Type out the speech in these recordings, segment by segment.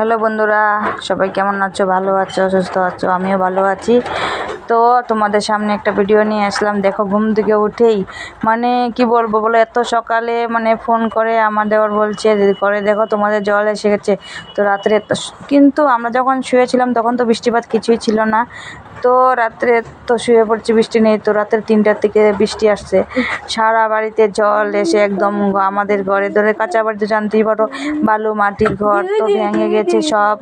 Hello বন্ধুরা, সবাই কেমন আছো? ভালো আছো, সুস্থ আছো? আমিও ভালো আছি। তো তোমাদের সামনে একটা ভিডিও নিয়ে আসলাম। দেখো, ঘুম থেকে উঠেই কি বলবো বলো, এত সকালে ফোন করে আমার দেওর বলছে করে, দেখো তোমাদের জল এসে গেছে। তো রাত্রে কিন্তু আমরা যখন শুয়েছিলাম তখন তো বৃষ্টিপাত কিছুই ছিল না। তো রাত্রে তো শুয়ে পড়ছি, বৃষ্টি নেই। তো রাত্রে 3টার থেকে বৃষ্টি আসছে, সারা বাড়িতে জল এসে একদম আমাদের ঘরে ধরে, কাঁচা বাড়িতে জানতেই পারো, বালু মাটির ঘর তো ভেঙে গেছে সব,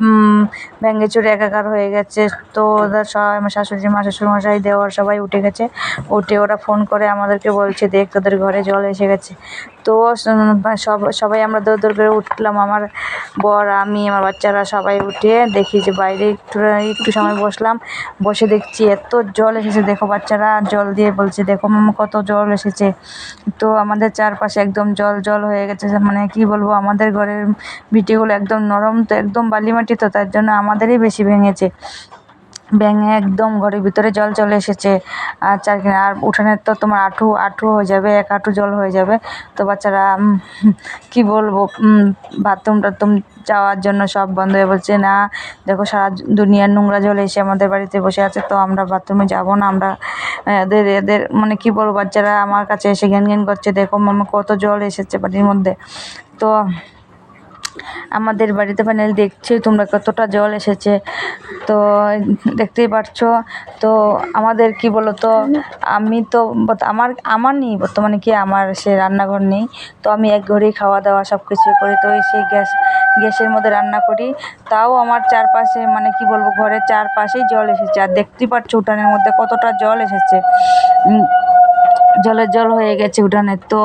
ভেঙে চুরে একাকার হয়ে গেছে। তো ওদের সবাই, আমার শাশুড়ি মা, শ্বশুরমশাই, দেওয়ার সবাই উঠে গেছে। উঠে ওরা ফোন করে আমাদেরকে বলছে, দেখ তোদের ঘরে জল এসে গেছে। তো সবাই আমরা দৌড় দৌড় করে উঠলাম, আমার বর, আমি, আমার বাচ্চারা সবাই উঠে দেখি যে বাইরে একটু সময় বসলাম। বসে দেখছি এত জল এসেছে। দেখো, বাচ্চারা জল দিয়ে বলছে, দেখো মাম্মা কত জল এসেছে। তো আমাদের চারপাশে একদম জল জল হয়ে গেছে। কি বলবো, আমাদের ঘরের ভিটিগুলো একদম নরম, তো একদম বালি মাটি, তো তার জন্য আমাদেরই বেশি ভেঙেছে। ভেঙে একদম ঘরের ভিতরে জল চলে এসেছে। আর আর উঠানের তো তোমার আঁঠু হয়ে যাবে, 1 হাঁটু জল হয়ে যাবে। তো বাচ্চারা কি বলবো, বাথরুম টাথরুম যাওয়ার জন্য সব বন্ধ হয়ে বলছে, না দেখো সারা দুনিয়ার নোংরা জল এসে আমাদের বাড়িতে বসে আছে, তো আমরা বাথরুমে যাব না। আমরা এদের কি বলবো, বাচ্চারা আমার কাছে এসে ঘ্যান ঘ্যান করছে, দেখো মামা কত জল এসেছে বাড়ির মধ্যে। তো আমাদের বাড়িতে দেখছি তোমরা কতটা জল এসেছে, তো দেখতেই পারছো। তো আমাদের কি বলো তো, আমি তো আমার নেই বর্তমানে, কি আমার সে রান্নাঘর নেই। তো আমি এক ঘরেই খাওয়া দাওয়া সব কিছু করি। তো সেই গ্যাসের মধ্যে রান্না করি। তাও আমার চারপাশে কি বলবো, ঘরের চারপাশেই জল এসেছে। আর দেখতেই পাচ্ছ উঠানের মধ্যে কতটা জল এসেছে, জল হয়ে গেছে উঠানে। তো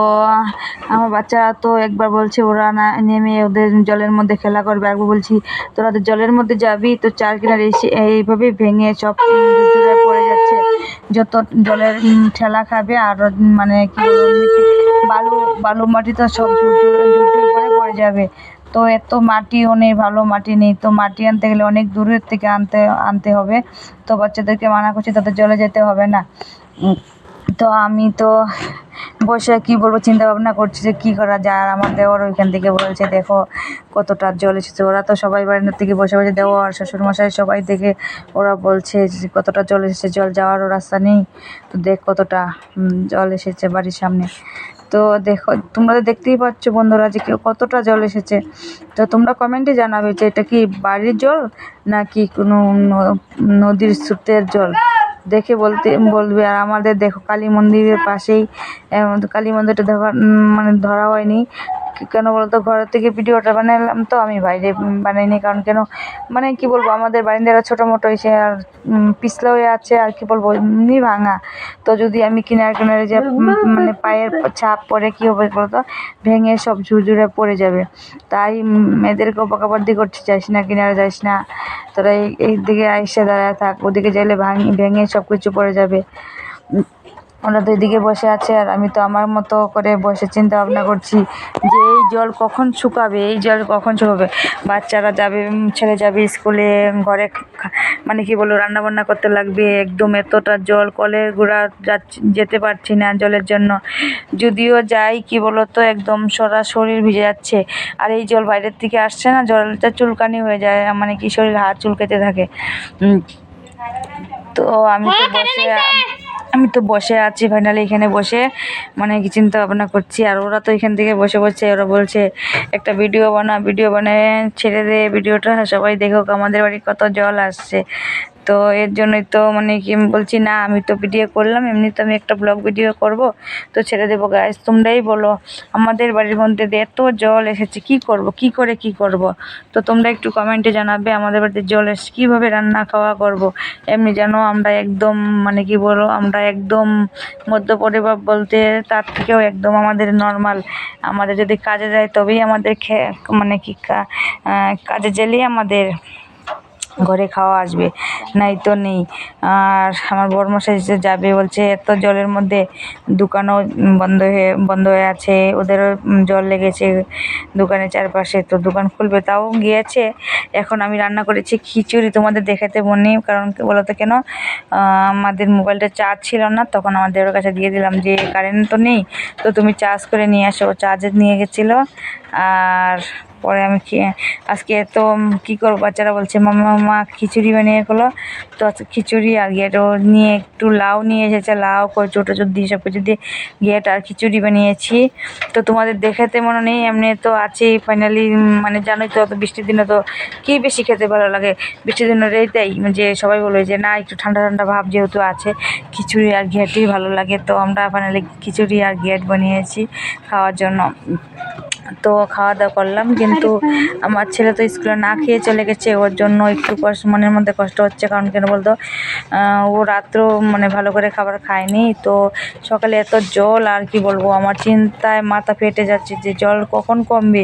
আমার বাচ্চারা তো একবার বলছে ওরা না নেমে ওদের জলের মধ্যে খেলা করবে, একবার বলছি তোরা তো জলের মধ্যে যাবি, তো চার কিনারে এসে এইভাবে ভেঙে সব ঝুরঝুরে পড়ে যাচ্ছে। যত জলের ঠেলা খাবে আর কি বলবো, বালু মাটি তো সব ঝুরঝুর করে পড়ে যাবে। তো এত মাটিও নেই, ভালো মাটি নেই। তো মাটি আনতে গেলে অনেক দূরের থেকে আনতে হবে। তো বাচ্চাদেরকে মানা করছি তাদের জলে যেতে হবে না। তো আমি তো বসে কি বলবো, চিন্তা ভাবনা করছি যে কী করা যায়। আর আমার দেওয়ার ওইখান থেকে বলছে, দেখো কতটা জল এসেছে। ওরা তো সবাই বারান্দার থেকে বসে বসে, দেওয়ার শ্বশুরমশাই সবাই দেখে ওরা বলছে যে কতটা জল এসেছে, জল যাওয়ারও রাস্তা নেই। তো দেখ কতটা জল এসেছে বাড়ির সামনে। তো দেখো, তোমরা তো দেখতেই পাচ্ছ বন্ধুরা যে কতটা জল এসেছে। তো তোমরা কমেন্টে জানাবে যে এটা কি বাড়ির জল নাকি কোনো নদীর স্রোতের জল, দেখে বলবে। আর আমাদের দেখো কালী মন্দিরের পাশেই, কালী মন্দিরটা ধরা হয়নি কেন বলতো, ঘরের থেকে ভিডিওটা বানালাম, তো আমি বাইরে বানাইনি। কারণ কেন কি বলবো, আমাদের বারিন্দারা ছোটো মোটো এসে আর পিছলা হয়ে আছে, আর কি বলবো এমনি ভাঙা। তো যদি আমি কিনারে যে পায়ের ছাপ পরে কি হবে বলতো, ভেঙে সব ঝুরঝুরে পড়ে যাবে। তাই মেয়েদেরকে বকাবদ্ধি করতে চাইছি না, কিনারে যাইস না তোরা, এই দিকে আইসে দাঁড়ায় থাক, ওদিকে যাইলে ভেঙে সব কিছু পড়ে যাবে। ওরা তো এদিকে বসে আছে, আর আমি তো আমার মতো করে বসে চিন্তা ভাবনা করছি যে এই জল কখন শুকাবে, এই জল কখন শুকাবে। বাচ্চারা যাবে, ছেলে যাবে স্কুলে, ঘরে কি বলবো রান্নাবান্না করতে লাগবে। একদম এতটা জল, কলের গোড়া যেতে পারছি না জলের জন্য। যদিও যাই কি বলতো, একদম শরীর ভিজে যাচ্ছে। আর এই জল বাইরের থেকে আসছে না, জলটা চুলকানি হয়ে যায়, কি শরীর হাত চুলকাতে থাকে। তো আমি তো বসে আছি ফাইনালি এখানে বসে কি চিন্তা ভাবনা করছি। আর ওরা তো এখান থেকে বসে ওরা বলছে একটা ভিডিও বানায় ছেড়ে দে ভিডিওটা, সবাই দেখুক আমাদের বাড়ি কত জল আসছে। তো এর জন্যই তো কি আমি বলছি, না আমি তো ভিডিও করলাম, এমনি তো আমি একটা ব্লগ ভিডিও করব, তো ছেড়ে দেবো। গাইস তোমরাই বলো, আমাদের বাড়ির মধ্যে এত জল এসেছে, কি করব। তো তোমরা একটু কমেন্টে জানাবে আমাদের বাড়িতে জল এসে কীভাবে রান্না খাওয়া করব। এমনি জানো আমরা একদম কি বলো, আমরা একদম মধ্য পরিবার বলতে তার থেকেও একদম আমাদের নর্মাল। আমাদের যদি কাজে যায় তবেই আমাদের কাজে গেলেই আমাদের ঘরে খাওয়া আসবে, নাই তো নেই। আর আমার বড়মশাই যে যাবে বলছে, এত জলের মধ্যে দোকানও বন্ধ হয়ে আছে, ওদেরও জল লেগেছে দোকানের চারপাশে। তো দোকান খুলবে, তাও গিয়েছে। এখন আমি রান্না করেছি খিচুড়ি, তোমাদের দেখাতে মনে, কারণ বলতো কেন, আমাদের মোবাইলটা চার্জ ছিল না, তখন আমাদের কাছে দিয়ে দিলাম যে কারেন্ট তো নেই, তো তুমি চার্জ করে নিয়ে আসো। চার্জে নিয়ে গেছিলো, আর পরে আমি আজকে তো কী করবো, বাচ্চারা বলছে মামা খিচুড়ি বানিয়ে খোলো, তো আজকে খিচুড়ি আর গেট ও নিয়ে একটু লাউ নিয়ে এসেছে, লাউ কচু টচু দিয়ে সব কিছু দিয়ে গেট আর খিচুড়ি বানিয়েছি। তো তোমাদের দেখাতে মনে নেই, এমনি তো আছেই ফাইনালি, মানে জানোই তো, অত বৃষ্টির দিনে তো কী বেশি খেতে ভালো লাগে, বৃষ্টির দিনের এইটাই যে সবাই বলে যে না একটু ঠান্ডা ঠান্ডা ভাব যেহেতু আছে, খিচুড়ি আর ঘেঁটই ভালো লাগে। তো আমরা ফাইনালি খিচুড়ি আর ঘেঁট বানিয়েছি খাওয়ার জন্য। তো খাওয়া দাওয়া করলাম, কিন্তু আমার ছেলে তো স্কুলে না খেয়ে চলে গেছে, ওর জন্য একটু মনের মধ্যে কষ্ট হচ্ছে। কারণ কেন বলতো, ও রাত্রেও মানে ভালো করে খাবার খায়নি, তো সকালে এত জল আর কি বলবো, আমার চিন্তায় মাথা ফেটে যাচ্ছে যে জল কখন কমবে।